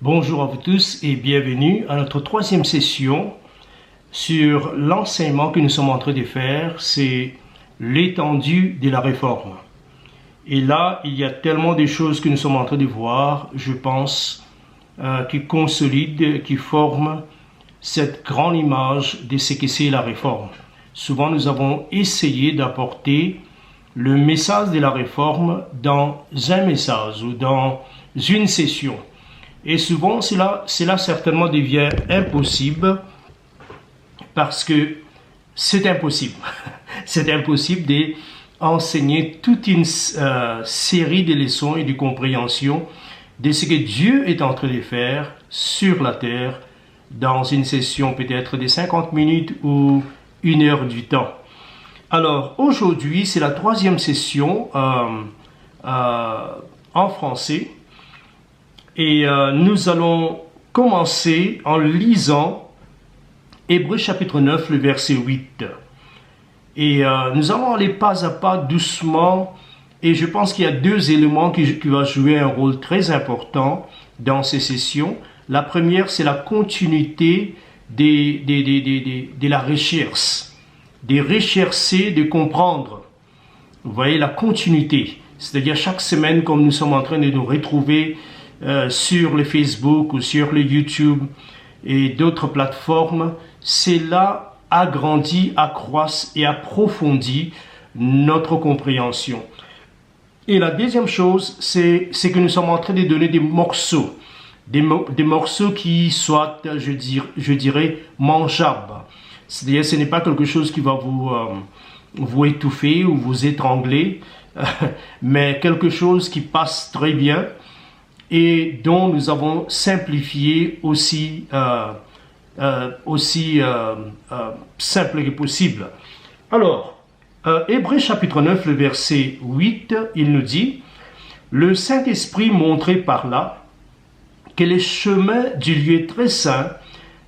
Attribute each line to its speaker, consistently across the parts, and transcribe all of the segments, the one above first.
Speaker 1: Bonjour à vous tous et bienvenue à notre troisième session sur l'enseignement que nous sommes en train de faire, c'est l'étendue de la réforme. Et là, il y a tellement de choses que nous sommes en train de voir, je pense, qui consolident, qui forment cette grande image de ce que c'est la réforme. Souvent, nous avons essayé d'apporter le message de la réforme dans un message ou dans une session. Et souvent, cela certainement devient impossible parce que c'est impossible. C'est impossible d'enseigner toute une série de leçons et de compréhension de ce que Dieu est en train de faire sur la terre dans une session peut-être de 50 minutes ou 1 heure du temps. Alors, aujourd'hui, c'est la troisième session en français. Et nous allons commencer en lisant Hébreux chapitre 9, le verset 8. Et nous allons aller pas à pas, doucement. Et je pense qu'il y a deux éléments qui vont jouer un rôle très important dans ces sessions. La première, c'est la continuité de la recherche. De rechercher, de comprendre. Vous voyez, la continuité. C'est-à-dire chaque semaine, comme nous sommes en train de nous retrouver sur le Facebook ou sur le YouTube et d'autres plateformes, cela agrandit, accroisse et approfondit notre compréhension. Et la deuxième chose, c'est que nous sommes en train de donner des morceaux, des morceaux qui soient, je dirais, mangeables. C'est-à-dire, ce n'est pas quelque chose qui va vous étouffer ou vous étrangler, mais quelque chose qui passe très bien et dont nous avons simplifié aussi simple que possible. Alors, Hébreux chapitre 9, le verset 8, il nous dit « Le Saint-Esprit montrait par là que les chemins du lieu très saint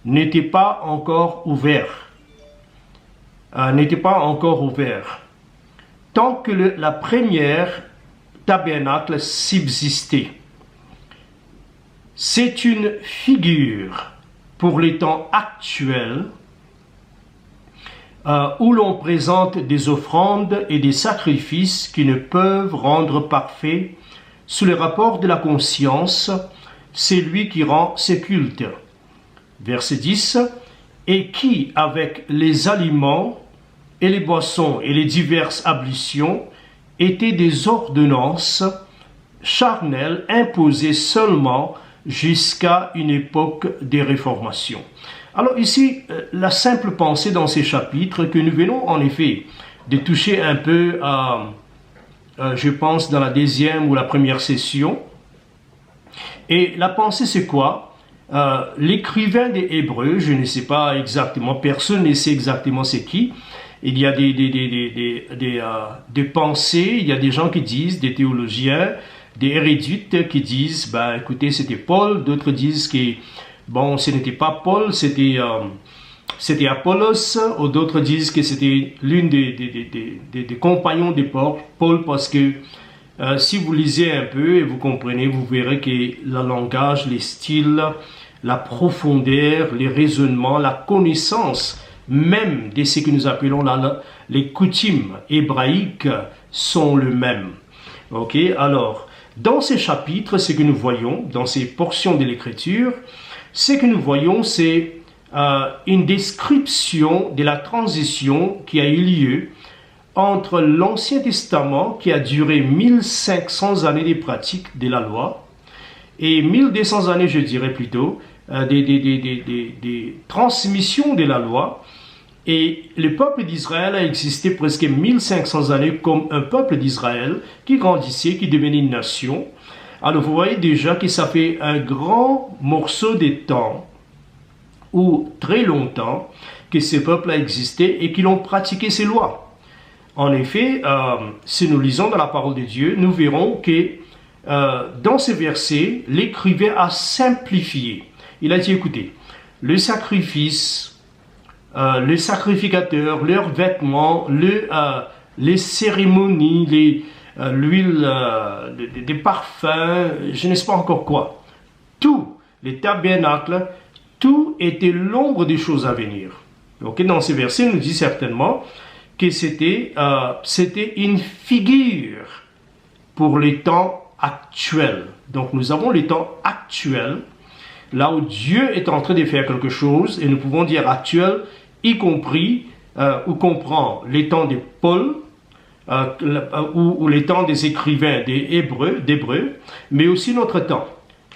Speaker 1: n'étaient pas encore ouverts. Tant que la première tabernacle subsistait. C'est une figure pour les temps actuels où l'on présente des offrandes et des sacrifices qui ne peuvent rendre parfait sous le rapport de la conscience, c'est lui qui rend ses cultes. Verset 10. Et qui, avec les aliments et les boissons et les diverses ablutions, étaient des ordonnances charnelles imposées seulement jusqu'à une époque des réformations. Alors ici, la simple pensée dans ces chapitres que nous venons en effet de toucher un peu je pense dans la deuxième ou la première session. Et la pensée c'est quoi? L'écrivain des Hébreux, je ne sais pas exactement, personne ne sait exactement c'est qui. Il y a des pensées, il y a des gens qui disent, des théologiens, des érudits qui disent, écoutez, c'était Paul. D'autres disent que, ce n'était pas Paul, c'était Apollos. Ou d'autres disent que c'était l'une des compagnons de Paul, parce que si vous lisez un peu et vous comprenez, vous verrez que le langage, les styles, la profondeur, les raisonnements, la connaissance même de ce que nous appelons les coutumes hébraïques sont le même. Ok, alors, dans ces chapitres, ce que nous voyons, dans ces portions de l'écriture, ce que nous voyons, c'est une description de la transition qui a eu lieu entre l'Ancien Testament, qui a duré 1500 années de pratique de la loi, et 1200 années, je dirais plutôt, des transmissions de la loi. Et le peuple d'Israël a existé presque 1500 années comme un peuple d'Israël qui grandissait, qui devenait une nation. Alors vous voyez déjà que ça fait un grand morceau de temps, ou très longtemps, que ce peuple a existé et qu'ils ont pratiqué ces lois. En effet, si nous lisons dans la parole de Dieu, nous verrons que dans ces versets, l'écrivain a simplifié. Il a dit, écoutez, le sacrifice, les sacrificateurs, leurs vêtements, les cérémonies, l'huile, des parfums, je ne sais pas encore quoi. Tout les tabernacles, tout était l'ombre des choses à venir. Okay? Dans ces versets, il nous dit certainement que c'était une figure pour les temps actuels. Donc nous avons les temps actuels, là où Dieu est en train de faire quelque chose, et nous pouvons dire actuel, y compris ou comprend les temps de Paul, ou les temps des écrivains d'Hébreux, mais aussi notre temps.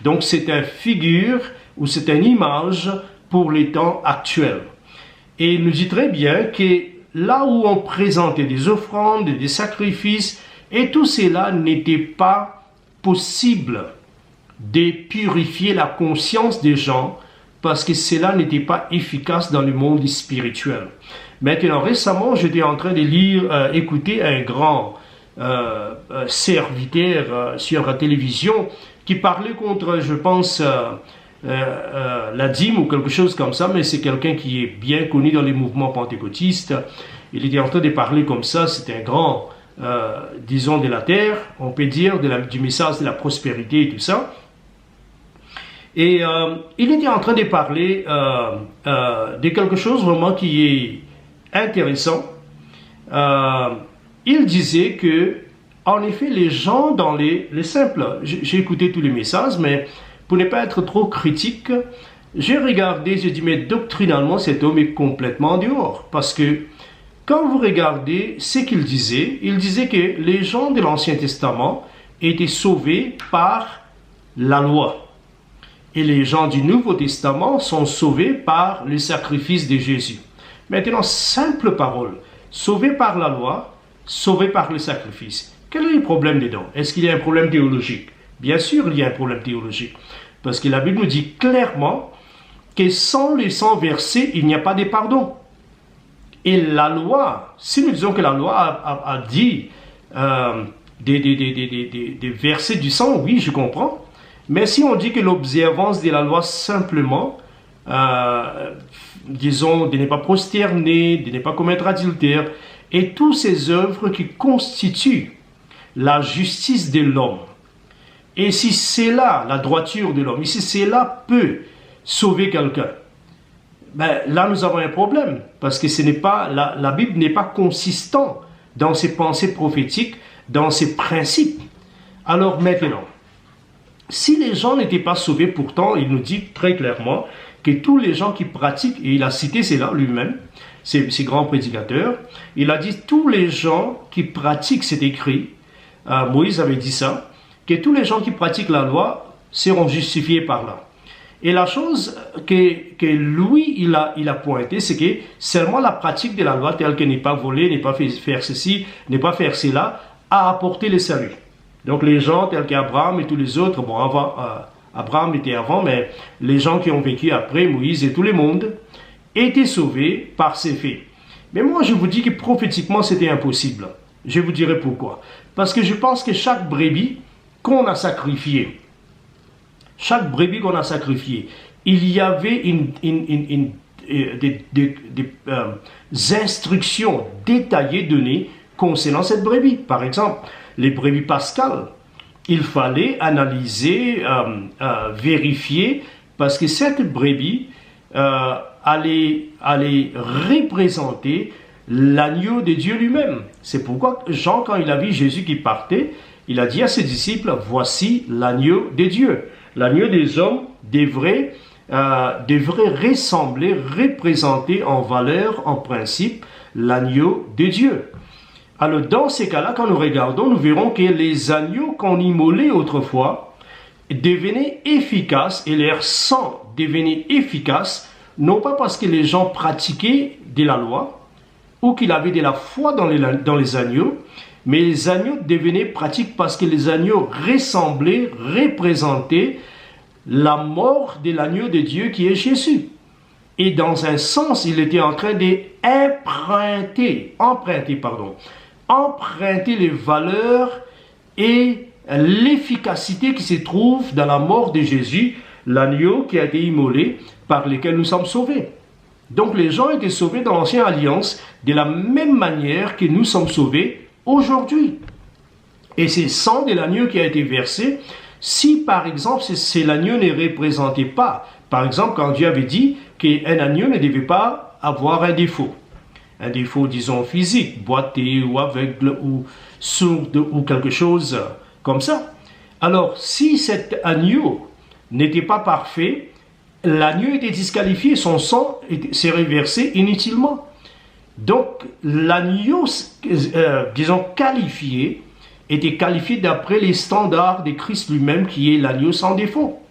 Speaker 1: Donc c'est une figure ou c'est une image pour les temps actuels. Et il nous dit très bien que là où on présentait des offrandes, des sacrifices, et tout cela n'était pas possible de purifier la conscience des gens parce que cela n'était pas efficace dans le monde spirituel. Maintenant, récemment, j'étais en train de écouter un grand serviteur sur la télévision qui parlait contre, je pense, la dîme ou quelque chose comme ça, mais c'est quelqu'un qui est bien connu dans les mouvements pentecôtistes. Il était en train de parler comme ça, c'est un grand, disons, de la terre, on peut dire, du message de la prospérité et tout ça. Et il était en train de parler de quelque chose vraiment qui est intéressant. Il disait que, en effet, les gens dans les simples, j'ai écouté tous les messages, mais pour ne pas être trop critique, j'ai regardé, j'ai dit, mais doctrinalement, cet homme est complètement en dehors. Parce que, quand vous regardez ce qu'il disait que les gens de l'Ancien Testament étaient sauvés par la loi. Et les gens du Nouveau Testament sont sauvés par le sacrifice de Jésus. Maintenant, simple parole, sauvés par la loi, sauvés par le sacrifice. Quel est le problème dedans? Est-ce qu'il y a un problème théologique? Bien sûr, il y a un problème théologique. Parce que la Bible nous dit clairement que sans les 100 versets, il n'y a pas de pardon. Et la loi, si nous disons que la loi a dit des versets du sang, oui, je comprends. Mais si on dit que l'observance de la loi simplement, disons, de ne pas prosterner, de ne pas commettre adultère, et toutes ces œuvres qui constituent la justice de l'homme. Et si c'est là la droiture de l'homme, et si cela peut sauver quelqu'un, ben, là nous avons un problème, parce que ce n'est pas, la Bible n'est pas consistante dans ses pensées prophétiques, dans ses principes. Alors maintenant, si les gens n'étaient pas sauvés, pourtant, il nous dit très clairement que tous les gens qui pratiquent, et il a cité cela lui-même, ces grands prédicateurs, il a dit tous les gens qui pratiquent, c'est écrit, Moïse avait dit ça, que tous les gens qui pratiquent la loi seront justifiés par là. Et la chose que lui, il a pointé, c'est que seulement la pratique de la loi, telle que n'est pas voler, n'est pas faire ceci, n'est pas faire cela, a apporté le salut. Donc les gens tels qu'Abraham et tous les autres, bon, Abraham était avant, mais les gens qui ont vécu après, Moïse et tout le monde, étaient sauvés par ces faits. Mais moi, je vous dis que prophétiquement, c'était impossible. Je vous dirai pourquoi. Parce que je pense que chaque brebis qu'on a sacrifié, il y avait des instructions détaillées données concernant cette brebis. Par exemple, les brebis pascales, il fallait analyser, vérifier, parce que cette brebis allait représenter l'agneau de Dieu lui-même. C'est pourquoi Jean, quand il a vu Jésus qui partait, il a dit à ses disciples, voici l'agneau de Dieu. L'agneau des hommes devrait ressembler, représenter en valeur, en principe, l'agneau de Dieu. Alors dans ces cas-là, quand nous regardons, nous verrons que les agneaux qu'on immolait autrefois devenaient efficaces et leur sang devenait efficace, non pas parce que les gens pratiquaient de la loi ou qu'ils avaient de la foi dans les agneaux, mais les agneaux devenaient pratiques parce que les agneaux ressemblaient, représentaient la mort de l'agneau de Dieu qui est Jésus. Et dans un sens, il était en train d'emprunter les valeurs et l'efficacité qui se trouve dans la mort de Jésus, l'agneau qui a été immolé, par lequel nous sommes sauvés. Donc les gens étaient sauvés dans l'Ancienne Alliance de la même manière que nous sommes sauvés aujourd'hui. Et c'est le sang de l'agneau qui a été versé, Si par exemple l'agneau ne représentait pas, par exemple quand Dieu avait dit qu'un agneau ne devait pas avoir un défaut disons physique, boité ou aveugle ou sourd ou quelque chose comme ça. Alors si cet agneau n'était pas parfait, l'agneau était disqualifié, son sang s'est reversé inutilement. Donc l'agneau, disons qualifié, était qualifié d'après les standards de Christ lui-même qui est l'agneau sans défaut.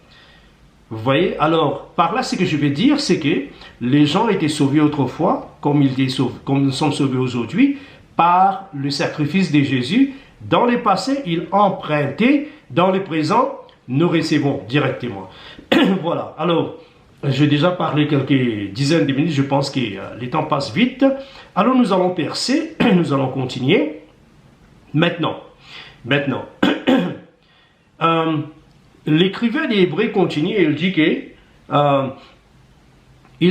Speaker 1: Vous voyez? Alors, par là, ce que je veux dire, c'est que les gens étaient sauvés autrefois, comme nous sommes sauvés aujourd'hui, par le sacrifice de Jésus. Dans le passé, ils empruntaient, dans le présent, nous recevons directement. Voilà. Alors, j'ai déjà parlé quelques dizaines de minutes, je pense que les temps passent vite. Alors, nous allons percer, nous allons continuer. Maintenant, l'écrivain des Hébreux continue et il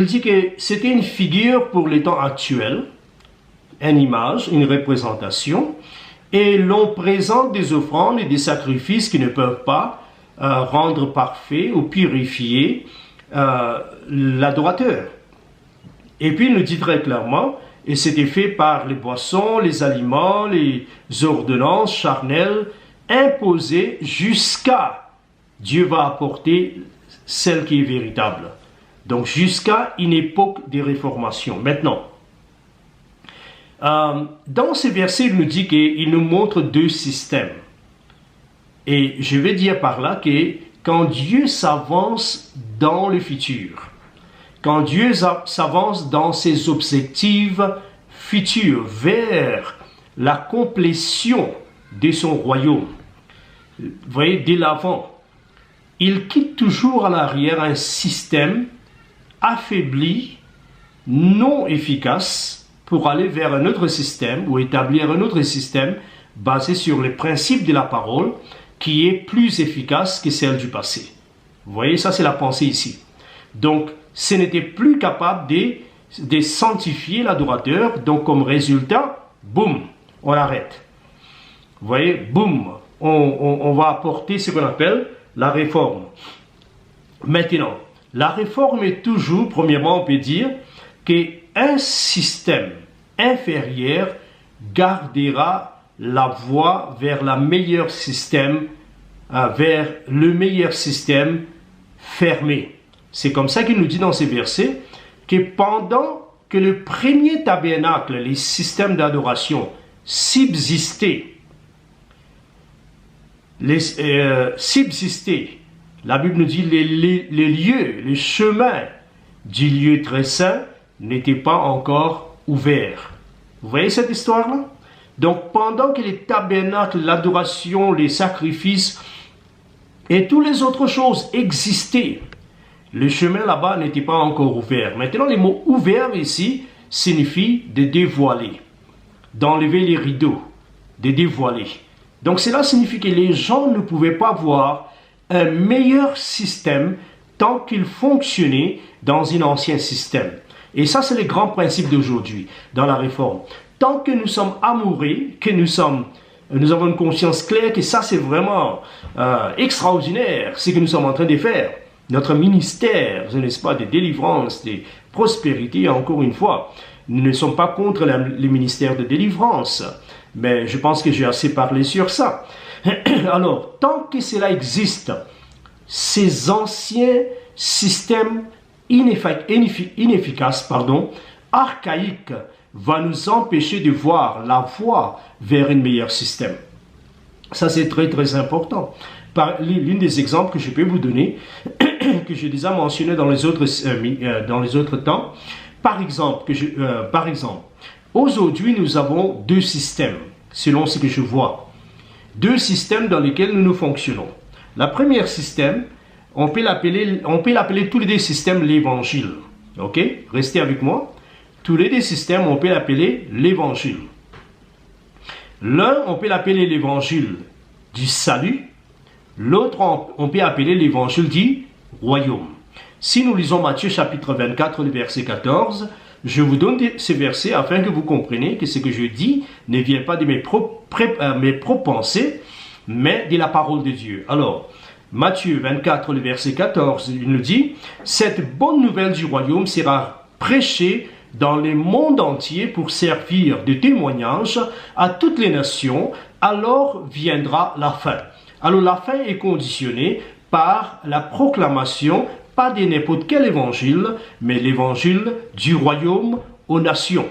Speaker 1: dit que c'était une figure pour les temps actuels, une image, une représentation, et l'on présente des offrandes et des sacrifices qui ne peuvent pas rendre parfait ou purifier l'adorateur. Et puis il nous dit très clairement, et c'était fait par les boissons, les aliments, les ordonnances charnelles imposées jusqu'à Dieu va apporter celle qui est véritable. Donc jusqu'à une époque de réformation. Maintenant, dans ce verset, il nous dit qu'il nous montre deux systèmes. Et je vais dire par là que quand Dieu s'avance dans le futur, quand Dieu s'avance dans ses objectifs futurs vers la complétion de son royaume, vous voyez, dès l'avant, il quitte toujours à l'arrière un système affaibli, non efficace, pour aller vers un autre système ou établir un autre système basé sur les principes de la parole qui est plus efficace que celle du passé. Vous voyez, ça c'est la pensée ici. Donc, ce n'était plus capable de sanctifier l'adorateur. Donc, comme résultat, boum, on arrête. Vous voyez, boum, on va apporter ce qu'on appelle la réforme. Maintenant, la réforme est toujours, premièrement, on peut dire qu'un système inférieur gardera la voie vers le meilleur système fermé. C'est comme ça qu'il nous dit dans ces versets que pendant que le premier tabernacle, les systèmes d'adoration subsistaient, la Bible nous dit les lieux, les chemins du lieu très saint n'étaient pas encore ouverts. Vous voyez cette histoire-là? Donc pendant que les tabernacles, l'adoration, les sacrifices et toutes les autres choses existaient, le chemin là-bas n'était pas encore ouvert. Maintenant, les mots ouvert ici signifient de dévoiler, d'enlever les rideaux, de dévoiler. Donc cela signifie que les gens ne pouvaient pas voir un meilleur système tant qu'il fonctionnait dans un ancien système. Et ça, c'est le grand principe d'aujourd'hui, dans la réforme. Tant que nous sommes amoureux, que nous avons une conscience claire que ça, c'est vraiment extraordinaire, ce que nous sommes en train de faire. Notre ministère, n'est-ce pas, de délivrance, de prospérité, encore une fois. Nous ne sommes pas contre le ministère de délivrance, mais je pense que j'ai assez parlé sur ça. Alors, tant que cela existe, ces anciens systèmes inefficaces, archaïques, vont nous empêcher de voir la voie vers un meilleur système. Ça, c'est très, très important. L'un des exemples que je peux vous donner, que j'ai déjà mentionné dans les autres temps, par exemple, aujourd'hui, nous avons deux systèmes, selon ce que je vois. Deux systèmes dans lesquels nous fonctionnons. Le premier système, on peut l'appeler tous les deux systèmes l'évangile. Ok? Restez avec moi. Tous les deux systèmes, on peut l'appeler l'évangile. L'un, on peut l'appeler l'évangile du salut. L'autre, on peut appeler l'évangile du royaume. Si nous lisons Matthieu chapitre 24, le verset 14, je vous donne ces versets afin que vous compreniez que ce que je dis ne vient pas de mes propres pensées, mais de la parole de Dieu. Alors, Matthieu 24, le verset 14, il nous dit, « Cette bonne nouvelle du royaume sera prêchée dans le monde entier pour servir de témoignage à toutes les nations, alors viendra la fin. » Alors la fin est conditionnée par la proclamation, pas de n'importe quel évangile, mais l'évangile du royaume aux nations.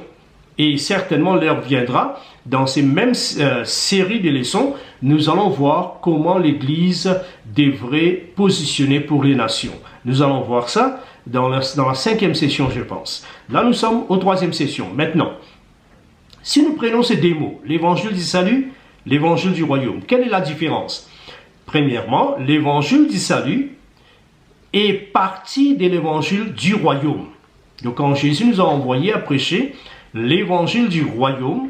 Speaker 1: Et certainement l'heure viendra, dans ces mêmes séries de leçons, nous allons voir comment l'Église devrait positionner pour les nations. Nous allons voir ça dans la 5e session, je pense. Là, nous sommes aux 3e session. Maintenant, si nous prenons ces deux mots, l'évangile du salut, l'évangile du royaume, quelle est la différence? Premièrement, l'évangile du salut est partie de l'évangile du royaume. Donc, quand Jésus nous a envoyés à prêcher l'évangile du royaume,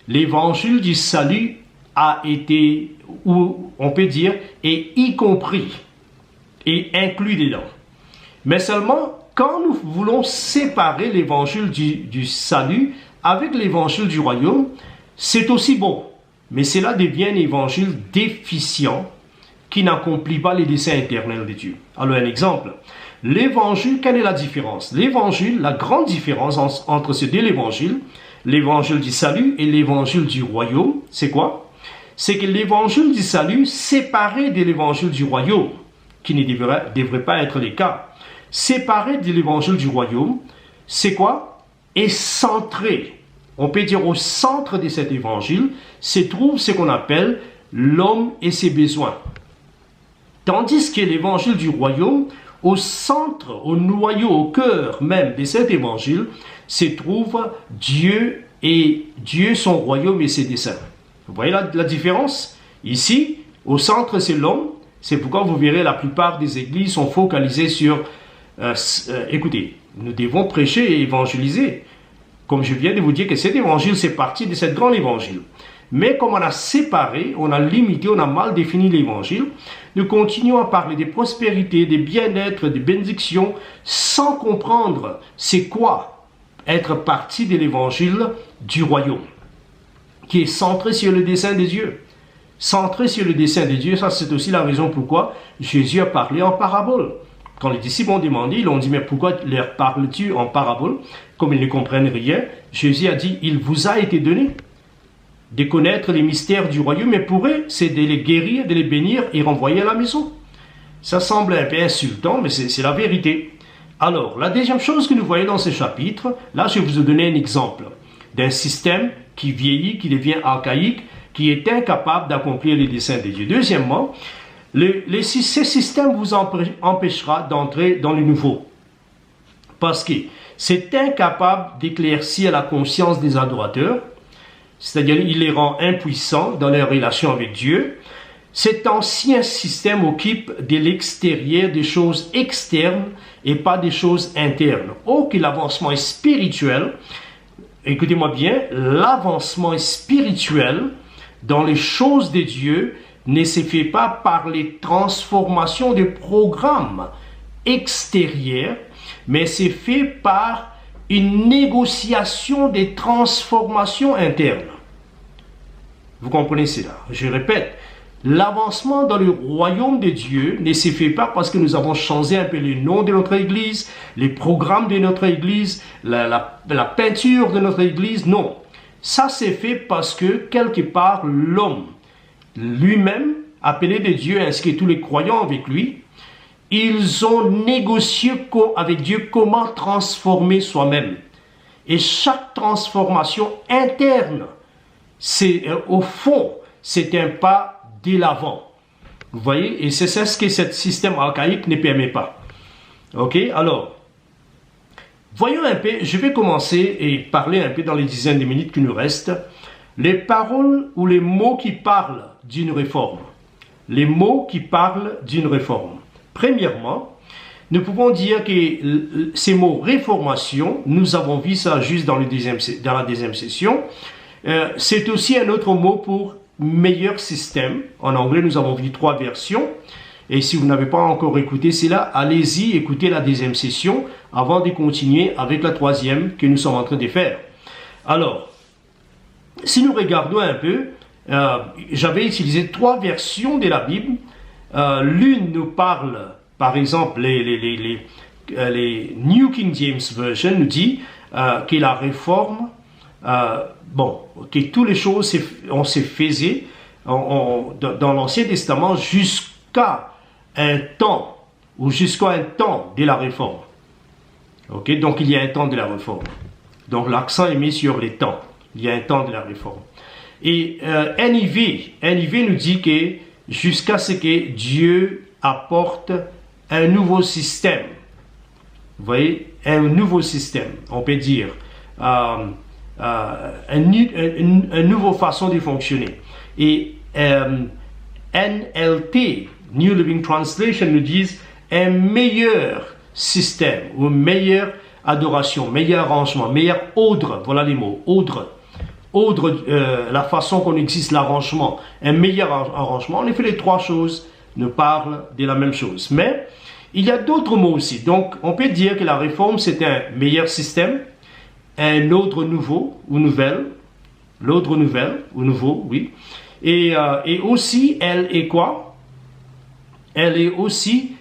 Speaker 1: l'évangile du salut a été, ou on peut dire, est y compris et inclus dedans. Mais seulement, quand nous voulons séparer l'évangile du salut avec l'évangile du royaume, c'est aussi bon. Mais cela devient un évangile déficient qui n'accomplit pas les desseins éternels de Dieu. Alors, un exemple. L'évangile, quelle est la différence? L'évangile, la grande différence entre ces deux évangiles, l'évangile du salut et l'évangile du royaume, c'est quoi? C'est que l'évangile du salut, séparé de l'évangile du royaume, qui ne devrait pas être le cas, séparé de l'évangile du royaume, c'est quoi? Est centré. On peut dire au centre de cet évangile se trouve ce qu'on appelle l'homme et ses besoins. Tandis que l'évangile du royaume, au centre, au noyau, au cœur même de cet évangile, se trouve Dieu et Dieu, son royaume et ses desseins. Vous voyez la différence? Ici, au centre, c'est l'homme. C'est pourquoi vous verrez la plupart des églises sont focalisées sur... écoutez, nous devons prêcher et évangéliser. Comme je viens de vous dire que cet évangile, c'est partie de cet grand évangile. Mais comme on a séparé, on a limité, on a mal défini l'évangile, nous continuons à parler de prospérité, de bien-être, de bénédiction, sans comprendre c'est quoi être partie de l'évangile du royaume, qui est centré sur le dessein de Dieu. Centré sur le dessein de Dieu, ça c'est aussi la raison pourquoi Jésus a parlé en parabole. Quand les disciples ont demandé, ils ont dit, mais pourquoi leur parles-tu en parabole? Comme ils ne comprennent rien, Jésus a dit, il vous a été donné de connaître les mystères du royaume, mais pour eux, c'est de les guérir, de les bénir et renvoyer à la maison. Ça semble un peu insultant, mais c'est la vérité. Alors, la deuxième chose que nous voyons dans ce chapitre, là je vais vous donner un exemple d'un système qui vieillit, qui devient archaïque, qui est incapable d'accomplir les desseins de Dieu. Deuxièmement, ce système vous empêchera d'entrer dans le nouveau. Parce que c'est incapable d'éclaircir la conscience des adorateurs, c'est-à-dire il les rend impuissants dans leur relation avec Dieu. Cet ancien système occupe de l'extérieur des choses externes et pas des choses internes. Oh, que l'avancement est spirituel. Écoutez-moi bien, l'avancement est spirituel dans les choses de Dieu ne se fait pas par les transformations des programmes extérieurs, mais c'est fait par une négociation des transformations internes. Vous comprenez cela? Je répète, l'avancement dans le royaume de Dieu ne se fait pas parce que nous avons changé un peu le nom de notre église, les programmes de notre église, la peinture de notre église. Non, ça s'est fait parce que quelque part l'homme lui-même, appelé de Dieu, ainsi que tous les croyants avec lui, ils ont négocié avec Dieu comment transformer soi-même. Et chaque transformation interne, c'est au fond, c'est un pas de l'avant. Vous voyez? Et c'est ce que ce système archaïque ne permet pas. Ok? Alors, voyons un peu, je vais commencer et parler un peu dans les dizaines de minutes qui nous restent, les paroles ou les mots qui parlent d'une réforme. Les mots qui parlent d'une réforme. Premièrement, nous pouvons dire que ces mots réformation, nous avons vu ça juste dans la deuxième session, c'est aussi un autre mot pour meilleur système. En anglais, nous avons vu 3 versions. Et si vous n'avez pas encore écouté cela, allez-y, écoutez la deuxième session avant de continuer avec la 3e que nous sommes en train de faire. Alors, si nous regardons un peu, j'avais utilisé 3 versions de la Bible l'une nous parle, par exemple, les New King James Version nous dit que la réforme, que toutes les choses on s'est faisait dans l'Ancien Testament jusqu'à un temps, ou jusqu'à un temps de la réforme. Ok, donc il y a un temps de la réforme. Donc l'accent est mis sur les temps. Il y a un temps de la réforme. Et NIV nous dit que jusqu'à ce que Dieu apporte un nouveau système. Vous voyez, un nouveau système, on peut dire. Une nouvelle façon de fonctionner. Et NLT, New Living Translation, nous dit un meilleur système, ou une meilleure adoration, meilleur arrangement, meilleur ordre, voilà les mots, ordre, la façon qu'on existe, l'arrangement, un meilleur arrangement. En effet, les trois choses nous parlent de la même chose. Mais il y a d'autres mots aussi. Donc, on peut dire que la réforme, c'est un meilleur système, un ordre nouveau ou nouvelle, l'ordre nouvelle ou nouveau, oui. Et aussi, elle est quoi? Elle est aussi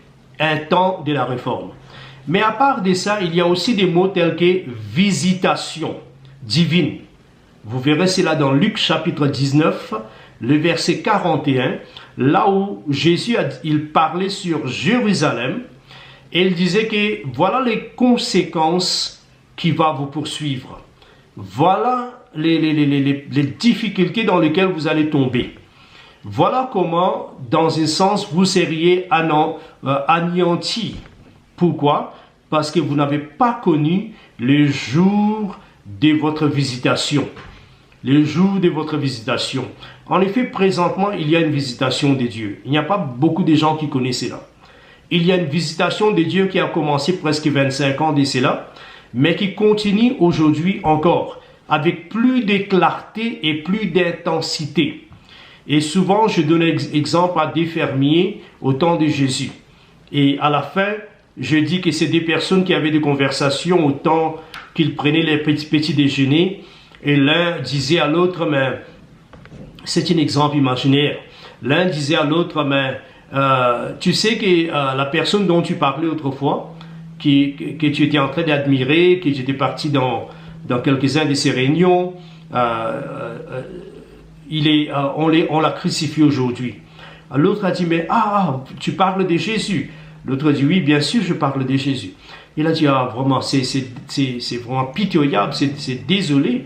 Speaker 1: un temps de la réforme. Mais à part de ça, il y a aussi des mots tels que visitation divine. Vous verrez cela dans Luc chapitre 19, le verset 41, là où Jésus il parlait sur Jérusalem et il disait que voilà les conséquences qui vont vous poursuivre. Voilà les difficultés dans lesquelles vous allez tomber. Voilà comment, dans un sens, vous seriez anéantis. Pourquoi? Parce que vous n'avez pas connu le jour de votre visitation. Le jour de votre visitation. En effet, présentement, il y a une visitation de Dieu. Il n'y a pas beaucoup de gens qui connaissent cela. Il y a une visitation de Dieu qui a commencé presque 25 ans de cela, mais qui continue aujourd'hui encore, avec plus de clarté et plus d'intensité. Et souvent, je donne exemple à des fermiers au temps de Jésus. Et à la fin, je dis que c'est des personnes qui avaient des conversations au temps qu'ils prenaient les petits déjeuners. Et l'un disait à l'autre, mais c'est un exemple imaginaire. L'un disait à l'autre, mais tu sais que la personne dont tu parlais autrefois, que tu étais en train d'admirer, que tu étais parti dans quelques-uns de ces réunions, on l'a crucifié aujourd'hui. L'autre a dit, mais tu parles de Jésus. L'autre a dit, oui, bien sûr, je parle de Jésus. Il a dit, vraiment, c'est vraiment pitoyable, c'est désolé.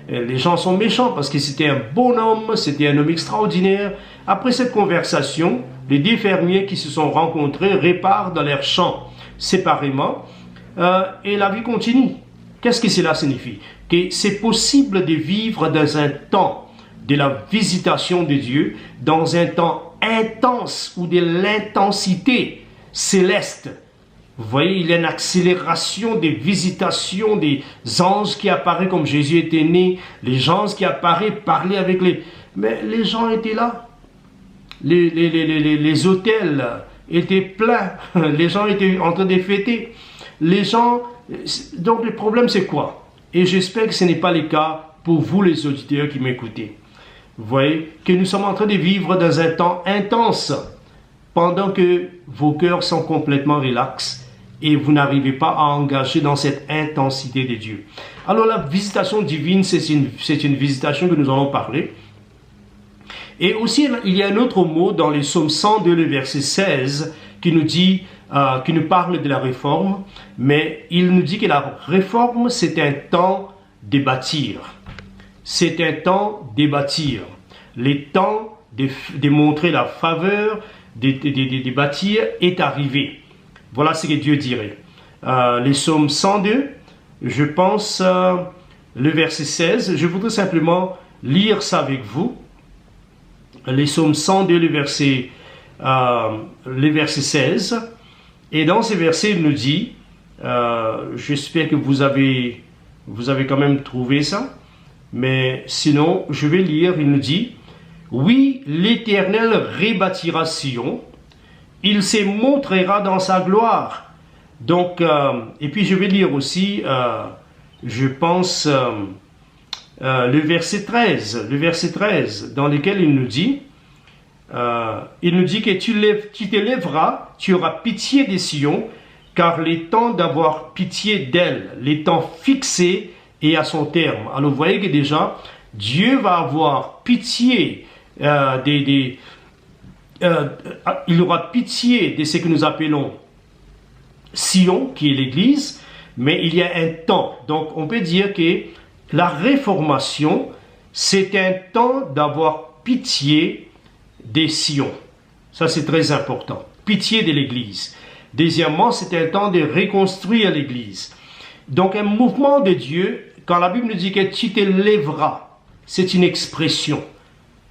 Speaker 1: Les gens sont méchants parce que c'était un bon homme, c'était un homme extraordinaire. Après cette conversation, les deux fermiers qui se sont rencontrés repartent dans leurs champs séparément et la vie continue. Qu'est-ce que cela signifie? Que c'est possible de vivre dans un temps de la visitation de Dieu, dans un temps intense ou de l'intensité céleste. Vous voyez, il y a une accélération des visitations, des anges qui apparaissent comme Jésus était né, les anges qui apparaissent, parler avec les... Mais les gens étaient là. Les hôtels étaient pleins. Les gens étaient en train de fêter. Les gens... Donc le problème c'est quoi? Et j'espère que ce n'est pas le cas pour vous les auditeurs qui m'écoutez. Vous voyez que nous sommes en train de vivre dans un temps intense pendant que vos cœurs sont complètement relax et vous n'arrivez pas à engager dans cette intensité de Dieu. Alors la visitation divine, c'est une visitation que nous allons parler. Et aussi, il y a un autre mot dans les psaumes 102, le verset 16, qui nous dit, qui nous parle de la réforme, mais il nous dit que la réforme, c'est un temps de bâtir. C'est un temps de bâtir. Le temps de montrer la faveur, de bâtir est arrivé. Voilà ce que Dieu dirait. Les psaumes 102, je pense, le verset 16, je voudrais simplement lire ça avec vous. Les psaumes 102, le verset 16. Et dans ces versets, il nous dit, j'espère que vous avez quand même trouvé ça, mais sinon, je vais lire, il nous dit, oui, l'Éternel rebâtira Sion, il se montrera dans sa gloire. Donc, et puis je vais lire aussi, je pense, le verset 13, dans lequel il nous dit, il nous dit que tu t'élèveras, tu auras pitié des Sion, car les temps d'avoir pitié d'elle, les temps fixés et à son terme. Alors vous voyez que déjà, Dieu va avoir pitié il aura pitié de ce que nous appelons Sion, qui est l'Église, mais il y a un temps. Donc on peut dire que la réformation, c'est un temps d'avoir pitié des Sion. Ça c'est très important. Pitié de l'Église. Deuxièmement, c'est un temps de reconstruire l'Église. Donc un mouvement de Dieu, quand la Bible nous dit que tu te lèveras, c'est une expression.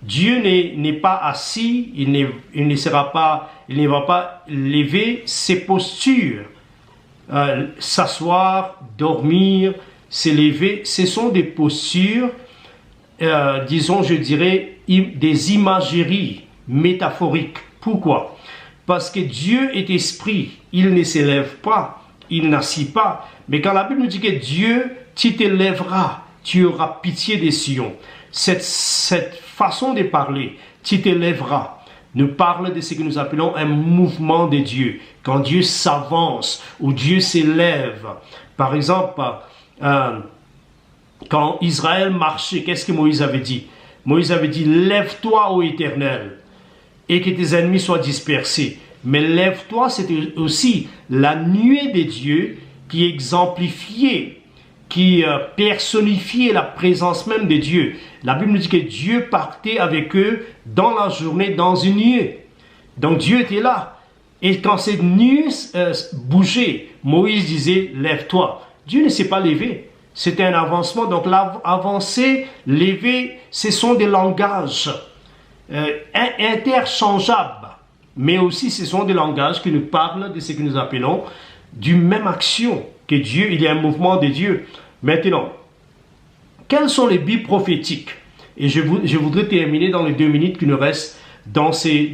Speaker 1: Dieu n'est pas assis, il ne va pas lever ses postures. S'asseoir, dormir, se lever, ce sont des postures, disons, je dirais, des imageries métaphoriques. Pourquoi? Parce que Dieu est esprit, il ne s'élève pas, il n'assit pas. Mais quand la Bible nous dit que Dieu, tu te lèveras, tu auras pitié des Sion. Cette façon de parler, tu te lèveras, nous parle de ce que nous appelons un mouvement de Dieu. Quand Dieu s'avance ou Dieu s'élève. Par exemple, quand Israël marchait, qu'est-ce que Moïse avait dit? Moïse avait dit, lève-toi, ô Éternel, et que tes ennemis soient dispersés. Mais lève-toi, c'était aussi la nuée de Dieu qui exemplifiait, qui personnifiait la présence même de Dieu. La Bible nous dit que Dieu partait avec eux dans la journée dans une nuée. Donc Dieu était là. Et quand cette nuée bougeait, Moïse disait, lève-toi. Dieu ne s'est pas levé. C'était un avancement. Donc l'avancer, lever, ce sont des langages interchangeables. Mais aussi ce sont des langages qui nous parlent de ce que nous appelons d'une même action. Que Dieu, il y a un mouvement de Dieu. Maintenant, quels sont les buts prophétiques? Et je voudrais terminer dans les 2 minutes qui nous restent dans ces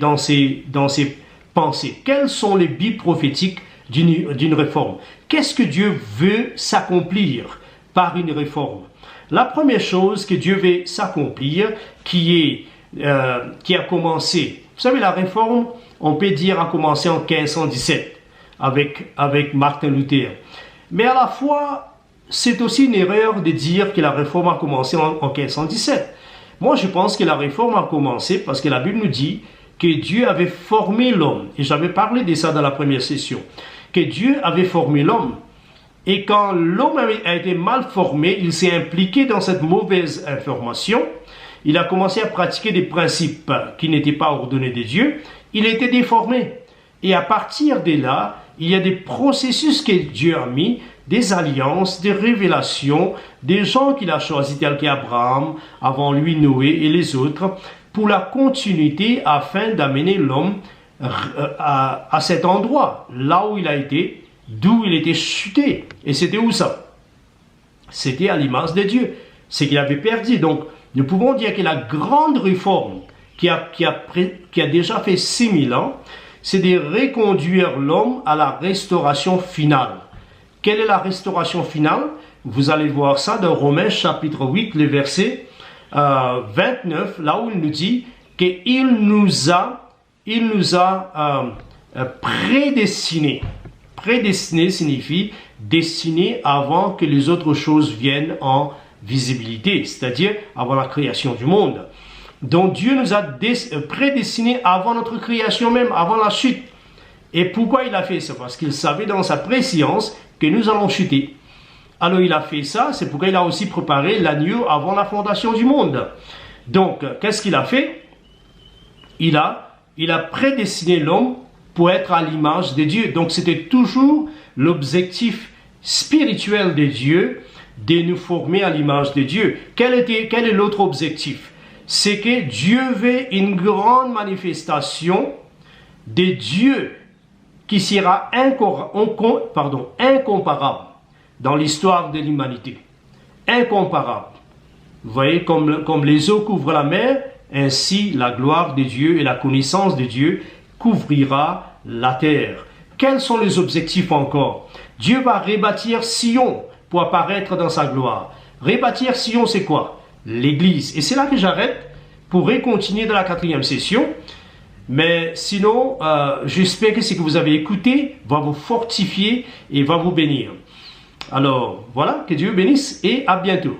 Speaker 1: pensées. Quels sont les buts prophétiques d'une réforme? Qu'est-ce que Dieu veut s'accomplir par une réforme? La première chose que Dieu veut s'accomplir, qui a commencé, vous savez, la réforme, on peut dire, a commencé en 1517 avec Martin Luther. Mais à la fois, c'est aussi une erreur de dire que la réforme a commencé en 1517. Moi, je pense que la réforme a commencé parce que la Bible nous dit que Dieu avait formé l'homme. Et j'avais parlé de ça dans la première session. Que Dieu avait formé l'homme. Et quand l'homme a été mal formé, il s'est impliqué dans cette mauvaise information. Il a commencé à pratiquer des principes qui n'étaient pas ordonnés de Dieu. Il était déformé. Et à partir de là, il y a des processus que Dieu a mis, des alliances, des révélations, des gens qu'il a choisis tels qu'Abraham, avant lui Noé et les autres, pour la continuité afin d'amener l'homme à cet endroit, là où il a été, d'où il était chuté. Et c'était où ça? C'était à l'image de Dieu. C'est qu'il avait perdu. Donc, nous pouvons dire que la grande réforme qui a déjà fait 6000 ans, c'est de reconduire l'homme à la restauration finale. Quelle est la restauration finale? Vous allez voir ça dans Romains chapitre 8, le verset 29, là où il nous dit qu'il nous a prédestinés. Prédestiné signifie destiné avant que les autres choses viennent en visibilité, c'est-à-dire avant la création du monde. Donc Dieu nous a prédestinés avant notre création même, avant la chute. Et pourquoi il a fait ça? Parce qu'il savait dans sa préscience que nous allons chuter. Alors il a fait ça, c'est pourquoi il a aussi préparé l'agneau avant la fondation du monde. Donc, qu'est-ce qu'il a fait? Il a prédestiné l'homme pour être à l'image de Dieu. Donc c'était toujours l'objectif spirituel de Dieu de nous former à l'image de Dieu. Quel est l'autre objectif? C'est que Dieu veut une grande manifestation de Dieu qui sera incomparable dans l'histoire de l'humanité. Incomparable. Vous voyez, comme les eaux couvrent la mer, ainsi la gloire de Dieu et la connaissance de Dieu couvrira la terre. Quels sont les objectifs encore? Dieu va rebâtir Sion pour apparaître dans sa gloire. Rebâtir Sion, c'est quoi? L'Église. Et c'est là que j'arrête pour continuer dans la 4e session. Mais sinon, j'espère que ce que vous avez écouté va vous fortifier et va vous bénir. Alors, voilà, que Dieu bénisse et à bientôt.